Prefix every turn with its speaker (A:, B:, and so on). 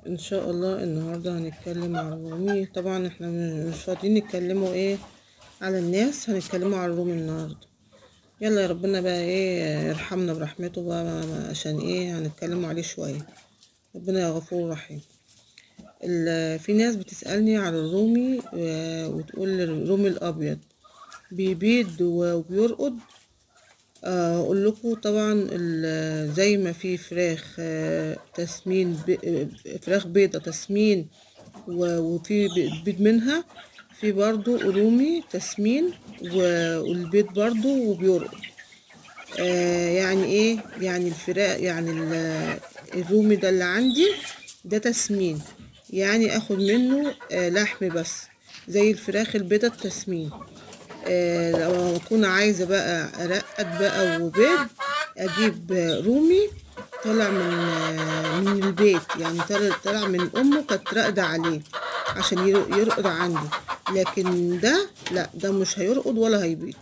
A: ان شاء الله النهارده هنتكلم عن الرومي. طبعا احنا مش فاضيين نتكلموا على الناس، هنتكلموا عن الرومي النهارده. يلا يا ربنا بقى يرحمنا برحمته بقى، عشان هنتكلموا عليه شويه. ربنا يا غفور رحيم. في ناس بتسألني على الرومي وتقول الرومي الابيض بيبيض وبيرقد. اقول لكم طبعا زي ما في فراخ تسمين، فراخ بيضة تسمين وفي بيض منها، في برضو رومي تسمين والبيض برضو وبيرقد. يعني يعني الفراخ، يعني الرومي ده اللي عندي ده تسمين، يعني اخد منه لحم بس زي الفراخ البيضة التسمين. لو اكون عايزة بقى ارقد بقى وبيض، اجيب رومي طالع من البيت، يعني طالع من امه كانت راقدة عليه عشان يرقد عندي. لكن ده لا، ده مش هيرقد ولا هيبيض.